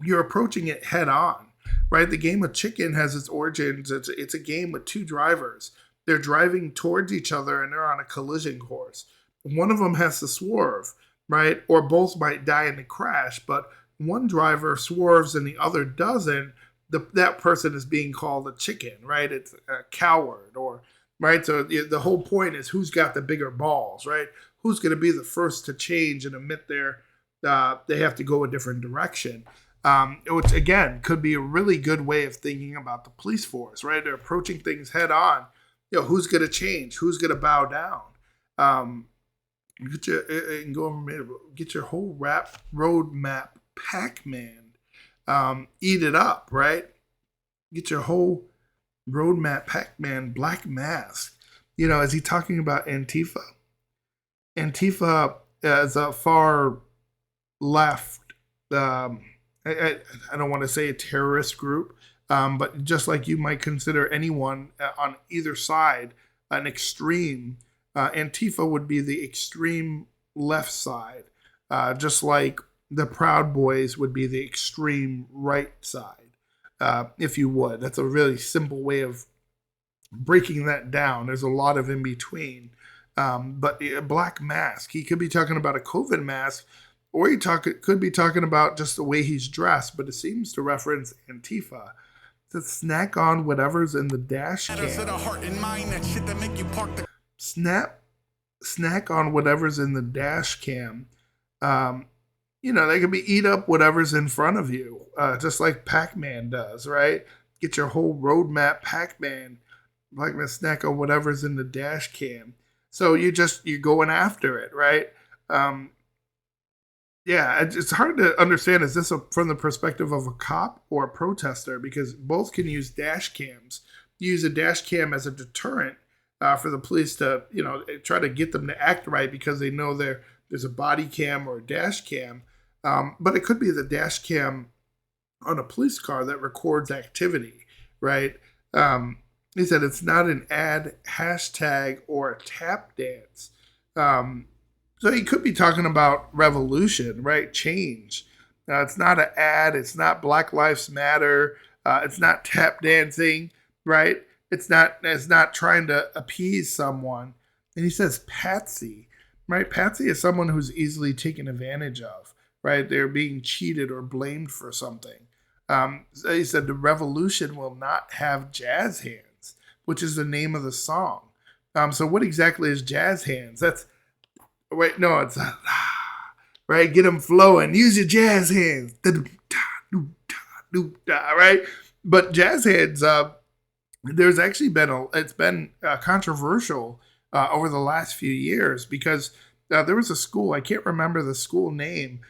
you're approaching it head on, right? The game of chicken has its origins. It's a game with two drivers. They're driving towards each other and they're on a collision course. One of them has to swerve, right? Or both might die in the crash, but one driver swerves and the other doesn't. That person is being called a chicken, right? It's a coward, or right. So the whole point is who's got the bigger balls, right? Who's going to be the first to change and admit they have to go a different direction. Which again could be a really good way of thinking about the police force, right? They're approaching things head on. Who's going to change? Who's going to bow down? Get your whole roadmap, Pac-Man. Eat it up, right? Get your whole roadmap, Pac-Man, Black Mask. Is he talking about Antifa? Antifa is a far left. I don't want to say a terrorist group, but just like you might consider anyone on either side an extreme, Antifa would be the extreme left side, just like the Proud Boys would be the extreme right side. if you would. That's a really simple way of breaking that down. There's a lot of in between. But a black mask, he could be talking about a COVID mask, or could be talking about just the way he's dressed, but it seems to reference Antifa. To snack on whatever's in the dash cam. Snack on whatever's in the dash cam. They can be eat up whatever's in front of you, just like Pac-Man does, right? Get your whole roadmap Pac-Man, like a snack on whatever's in the dash cam. So you're going after it, right? It's hard to understand. Is this from the perspective of a cop or a protester? Because both can use dash cams. Use a dash cam as a deterrent for the police to, try to get them to act right because they know there's a body cam or a dash cam. But it could be the dash cam on a police car that records activity, right? He said it's not an ad, hashtag, or a tap dance. So he could be talking about revolution, right? Change. It's not an ad. It's not Black Lives Matter. It's not tap dancing, right? It's not trying to appease someone. And he says patsy, right? Patsy is someone who's easily taken advantage of, right? They're being cheated or blamed for something. So he said the revolution will not have jazz hands, which is the name of the song. So what exactly is jazz hands? It's right. Get them flowing. Use your jazz hands, right? But jazz hands, there's actually been controversial over the last few years because there was a school, I can't remember the school name,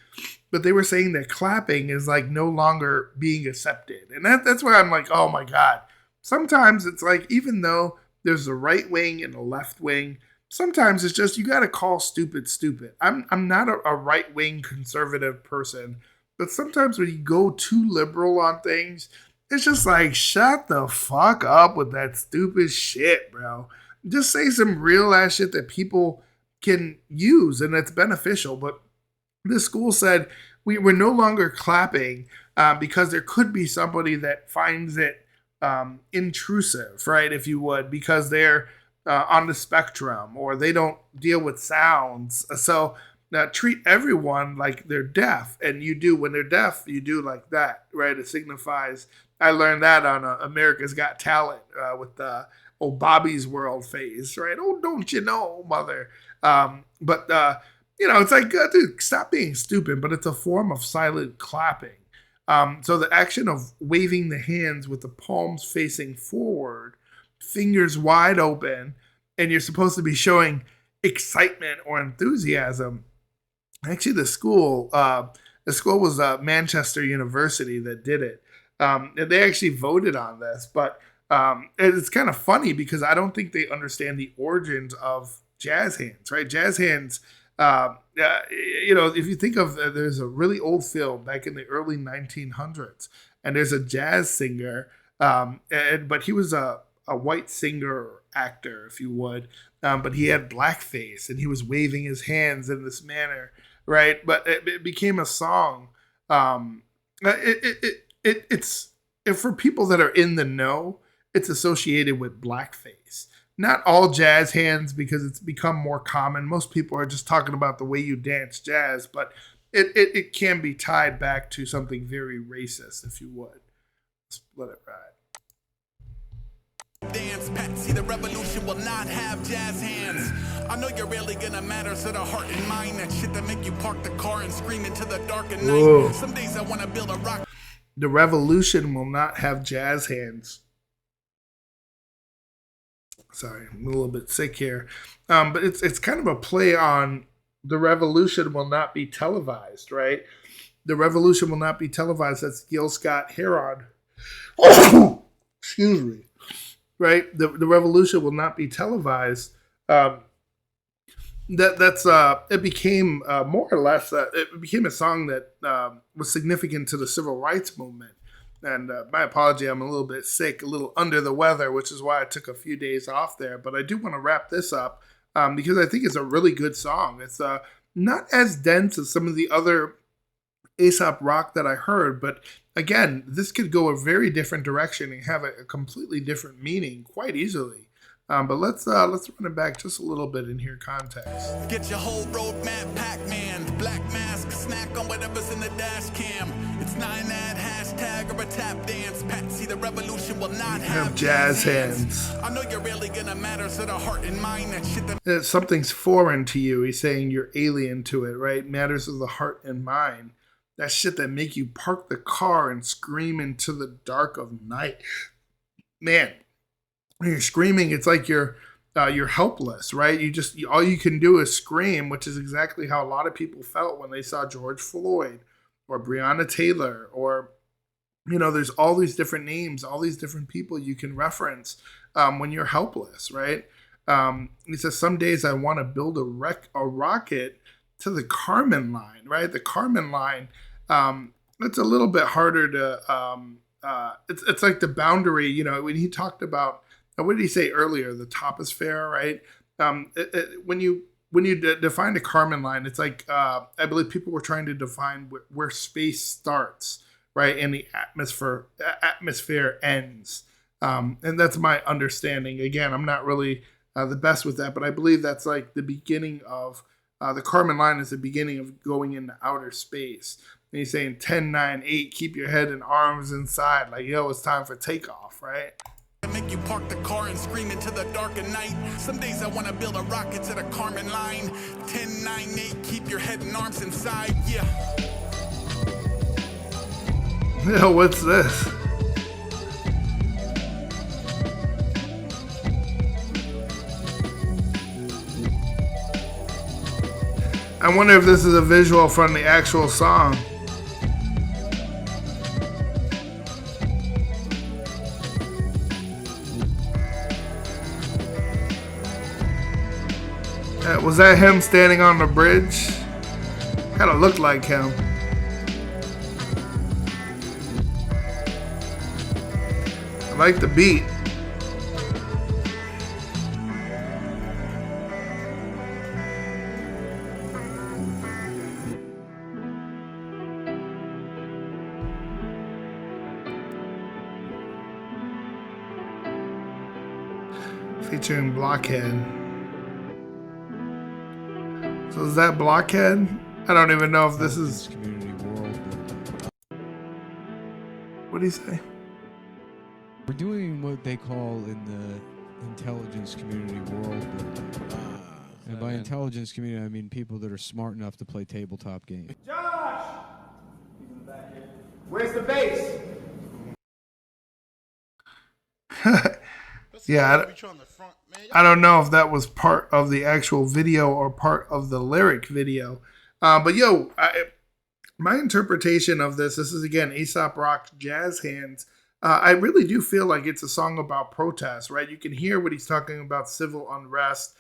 but they were saying that clapping is like no longer being accepted, and that's where I'm like, oh my god. Sometimes it's like, even though there's a right wing and a left wing, sometimes it's just you got to call stupid stupid. I'm not a right wing conservative person, but sometimes when you go too liberal on things, it's just like, shut the fuck up with that stupid shit, bro. Just say some real ass shit that people can use and that's beneficial. But this school said we're no longer clapping because there could be somebody that finds it intrusive, right? If you would, because they're on the spectrum or they don't deal with sounds. So treat everyone like they're deaf, and when they're deaf, you do like that, right? It signifies. I learned that on America's Got Talent with the Bobby's World phase, right? Oh, don't you know, mother? It's like, dude, stop being stupid. But it's a form of silent clapping. So the action of waving the hands with the palms facing forward, fingers wide open, and you're supposed to be showing excitement or enthusiasm. Actually, the school was Manchester University that did it. And they actually voted on this, but it's kind of funny because I don't think they understand the origins of jazz hands, right? Jazz hands, if you think of, there's a really old film back in the early 1900s, and there's a jazz singer, but he was a white singer or actor, if you would, but he had blackface and he was waving his hands in this manner, right? But it became a song. It's for people that are in the know, it's associated with blackface. Not all jazz hands, because it's become more common. Most people are just talking about the way you dance jazz, but it can be tied back to something very racist, if you would. Let's let it ride. Dance, Patsy, the revolution will not have jazz hands. I know you're really gonna matter, so the heart and mind, that shit that make you park the car and scream into the dark at night. Whoa. Some days I wanna build a rock. The revolution will not have jazz hands. Sorry, I'm a little bit sick here. But it's kind of a play on the revolution will not be televised, right? The revolution will not be televised. That's Gil Scott Heron. Excuse me. Right? The revolution will not be televised. It became more or less, it became a song that was significant to the civil rights movement. And my apology, I'm a little bit sick, a little under the weather, which is why I took a few days off there. But I do want to wrap this up because I think it's a really good song. It's not as dense as some of the other Aesop rock that I heard, but again, this could go a very different direction and have a completely different meaning quite easily. But let's run it back just a little bit in here context. Get your whole roadmap, Pac-Man. Black mask, snack on whatever's in the dash cam. It's not an ad, hashtag, or a tap dance. Patsy, the revolution will not have jazz hands. I know you're really gonna matter, so the heart and mind, that shit that something's foreign to you. He's saying you're alien to it, right? Matters of the heart and mind. That shit that make you park the car and scream into the dark of night. Man, when you're screaming, it's like you're helpless, right? All you can do is scream, which is exactly how a lot of people felt when they saw George Floyd or Breonna Taylor, or there's all these different names, all these different people you can reference when you're helpless, right? He says, some days I want to build a rocket to the Kármán line, right? The Kármán line, it's a little bit harder to, it's like the boundary, when he talked about, what did he say earlier? The toposphere, right? When you define the Kármán line, it's like, I believe people were trying to define where space starts, right? And the atmosphere ends. And that's my understanding. Again, I'm not really the best with that, but I believe that's like the beginning of, the Kármán line is the beginning of going into outer space. And he's saying 10, 9, 8, keep your head and arms inside. Like, it's time for takeoff, right? make you park the car and scream into the dark of night. Some days I want to build a rocket to the Kármán line. 10, 9, 8, keep your head and arms inside, yeah. Yo, what's this? I wonder if this is a visual from the actual song. Was that him standing on the bridge? Kind of looked like him. I like the beat. Featuring Blockhead. So is that Blockhead? I don't even know if this is community world. What do you say? We're doing what they call in the intelligence community world. And by intelligence community, I mean people that are smart enough to play tabletop games. Josh! He's in the back here. Where's the bass? Yeah, I don't know if that was part of the actual video or part of the lyric video. But yo, my interpretation of this is again Aesop Rock's Jazz Hands. I really do feel like it's a song about protest, right? You can hear what he's talking about, civil unrest.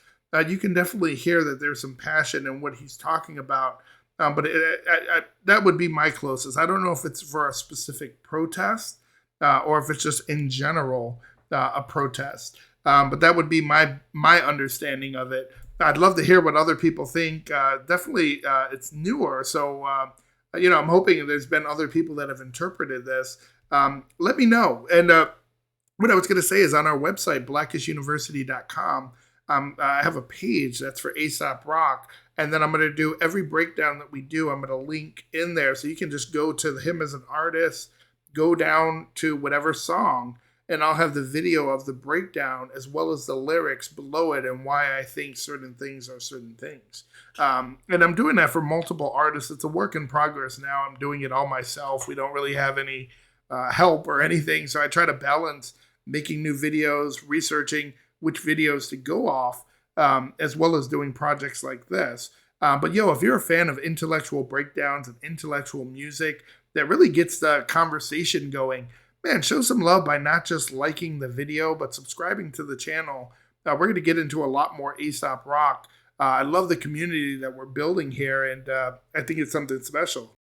You can definitely hear that there's some passion in what he's talking about. But that would be my closest. I don't know if it's for a specific protest or if it's just in general a protest. But that would be my understanding of it. I'd love to hear what other people think. Definitely, it's newer, so I'm hoping there's been other people that have interpreted this. Let me know. And what I was going to say is on our website, blackishuniversity.com, I have a page that's for Aesop Rock, and then I'm going to do every breakdown that we do. I'm going to link in there, so you can just go to him as an artist, go down to whatever song, and I'll have the video of the breakdown as well as the lyrics below it and why I think certain things are certain things. And I'm doing that for multiple artists. It's a work in progress now. I'm doing it all myself. We don't really have any help or anything. So I try to balance making new videos, researching which videos to go off, as well as doing projects like this. But if you're a fan of intellectual breakdowns and intellectual music that really gets the conversation going, man, show some love by not just liking the video, but subscribing to the channel. We're going to get into a lot more Aesop Rock. I love the community that we're building here, and I think it's something special.